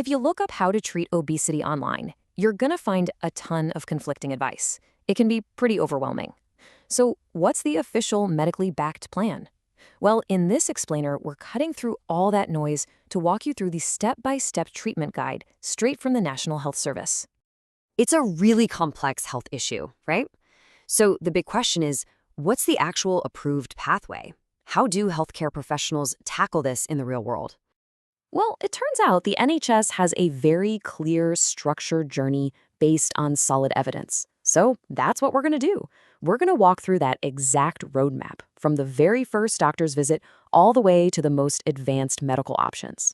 If you look up how to treat obesity online, you're going to find a ton of conflicting advice. It can be pretty overwhelming. So, what's the official medically backed plan? Well, in this explainer, we're cutting through all that noise to walk you through the step-by-step treatment guide straight from the National Health Service. It's a really complex health issue, right? So the big question is, what's the actual approved pathway? How do healthcare professionals tackle this in the real world? Well, it turns out the NHS has a very clear, structured journey based on solid evidence. So that's what we're going to do. We're going to walk through that exact roadmap from the very first doctor's visit all the way to the most advanced medical options.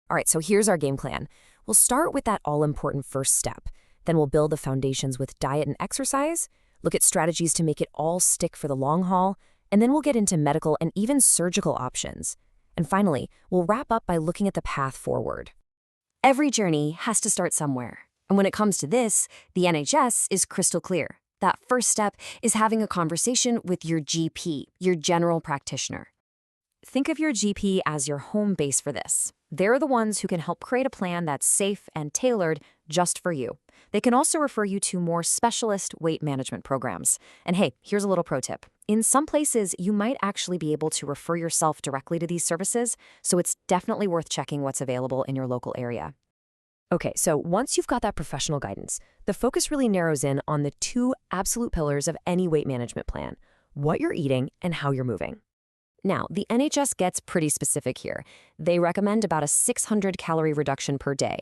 All right, so here's our game plan. We'll start with that all-important first step. Then we'll build the foundations with diet and exercise, look at strategies to make it all stick for the long haul, and then we'll get into medical and even surgical options. And finally, we'll wrap up by looking at the path forward. Every journey has to start somewhere. And when it comes to this, the NHS is crystal clear. That first step is having a conversation with your GP, your general practitioner. Think of your GP as your home base for this. They're the ones who can help create a plan that's safe and tailored just for you. They can also refer you to more specialist weight management programs. And hey, here's a little pro tip. In some places, you might actually be able to refer yourself directly to these services, so it's definitely worth checking what's available in your local area. Okay, so once you've got that professional guidance, the focus really narrows in on the two absolute pillars of any weight management plan: what you're eating and how you're moving. Now, the NHS gets pretty specific here. They recommend about a 600-calorie reduction per day.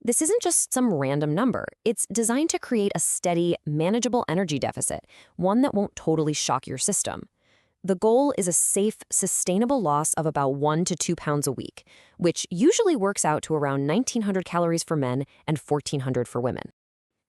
This isn't just some random number. It's designed to create a steady, manageable energy deficit, one that won't totally shock your system. The goal is a safe, sustainable loss of about 1 to 2 pounds a week, which usually works out to around 1,900 calories for men and 1,400 for women.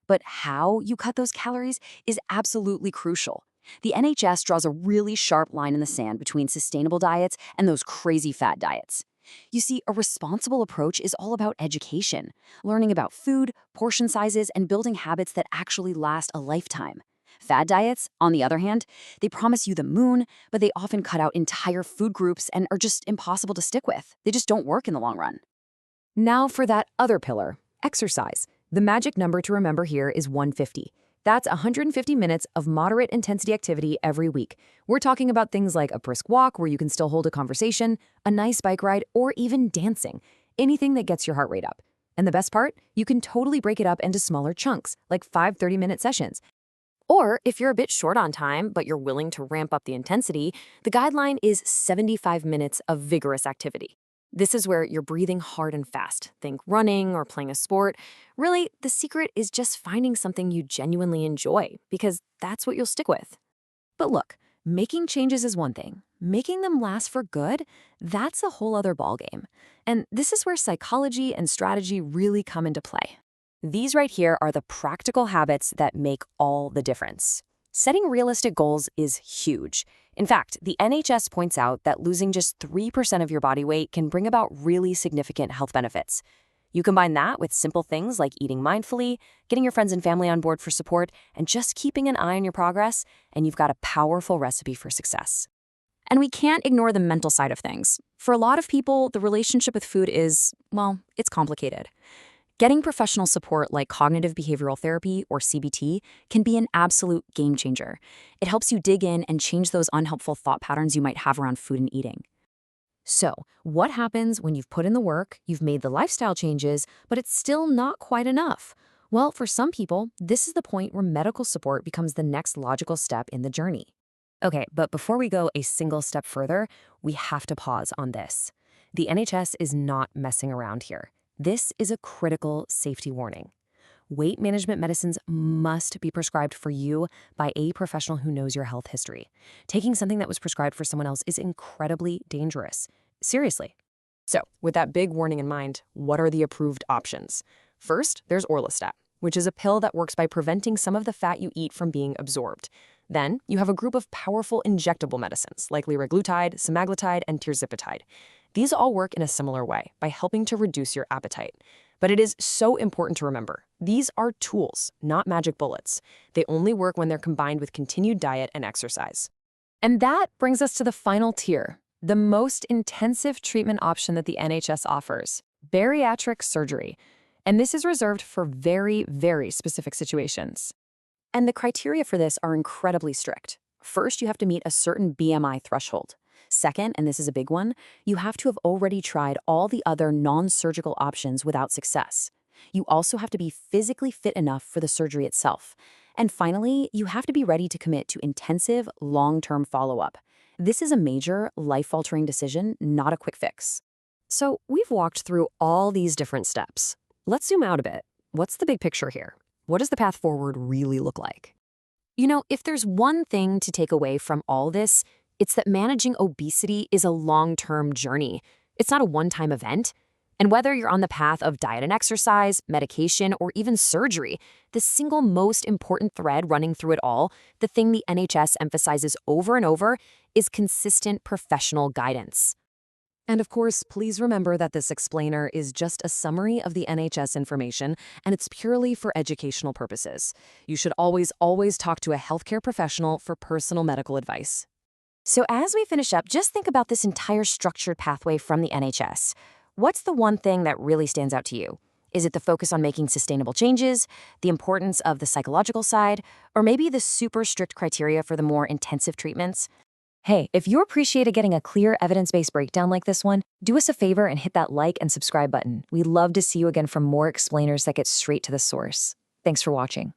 But how you cut those calories is absolutely crucial. The NHS draws a really sharp line in the sand between sustainable diets and those crazy fad diets. You see, a responsible approach is all about education, learning about food, portion sizes, and building habits that actually last a lifetime. Fad diets, on the other hand, they promise you the moon, but they often cut out entire food groups and are just impossible to stick with. They just don't work in the long run. Now for that other pillar, exercise. The magic number to remember here is 150. That's 150 minutes of moderate intensity activity every week. We're talking about things like a brisk walk where you can still hold a conversation, a nice bike ride, or even dancing. Anything that gets your heart rate up. And the best part? You can totally break it up into smaller chunks, like 5 30-minute sessions. Or if you're a bit short on time, but you're willing to ramp up the intensity, the guideline is 75 minutes of vigorous activity. This is where you're breathing hard and fast. Think running or playing a sport. Really, the secret is just finding something you genuinely enjoy, because that's what you'll stick with. But look, making changes is one thing. Making them last for good, that's a whole other ballgame. And this is where psychology and strategy really come into play. These right here are the practical habits that make all the difference. Setting realistic goals is huge. In fact, the NHS points out that losing just 3% of your body weight can bring about really significant health benefits. You combine that with simple things like eating mindfully, getting your friends and family on board for support, and just keeping an eye on your progress, and you've got a powerful recipe for success. And we can't ignore the mental side of things. For a lot of people, the relationship with food is, well, it's complicated. Getting professional support like cognitive behavioral therapy, or CBT, can be an absolute game changer. It helps you dig in and change those unhelpful thought patterns you might have around food and eating. So, what happens when you've put in the work, you've made the lifestyle changes, but it's still not quite enough? Well, for some people, this is the point where medical support becomes the next logical step in the journey. Okay, but before we go a single step further, we have to pause on this. The NHS is not messing around here. This is a critical safety warning. Weight management medicines must be prescribed for you by a professional who knows your health history. Taking something that was prescribed for someone else is incredibly dangerous. Seriously. So, with that big warning in mind, what are the approved options? First, there's orlistat, which is a pill that works by preventing some of the fat you eat from being absorbed. Then, you have a group of powerful injectable medicines like liraglutide, semaglutide, and tirzepatide. These all work in a similar way by helping to reduce your appetite. But it is so important to remember, these are tools, not magic bullets. They only work when they're combined with continued diet and exercise. And that brings us to the final tier, the most intensive treatment option that the NHS offers: bariatric surgery. And this is reserved for very, very specific situations. And the criteria for this are incredibly strict. First, you have to meet a certain BMI threshold. Second, and this is a big one, you have to have already tried all the other non-surgical options without success. You also have to be physically fit enough for the surgery itself. And finally, you have to be ready to commit to intensive, long-term follow-up. This is a major, life-altering decision, not a quick fix. So we've walked through all these different steps. Let's zoom out a bit. What's the big picture here? What does the path forward really look like? You know, if there's one thing to take away from all this, it's that managing obesity is a long-term journey. It's not a one-time event. And whether you're on the path of diet and exercise, medication, or even surgery, the single most important thread running through it all, the thing the NHS emphasizes over and over, is consistent professional guidance. And of course, please remember that this explainer is just a summary of the NHS information, and it's purely for educational purposes. You should always talk to a healthcare professional for personal medical advice. So as we finish up, just think about this entire structured pathway from the NHS. What's the one thing that really stands out to you? Is it the focus on making sustainable changes, the importance of the psychological side, or maybe the super strict criteria for the more intensive treatments? Hey, if you appreciated getting a clear evidence-based breakdown like this one, do us a favor and hit that like and subscribe button. We'd love to see you again for more explainers that get straight to the source. Thanks for watching.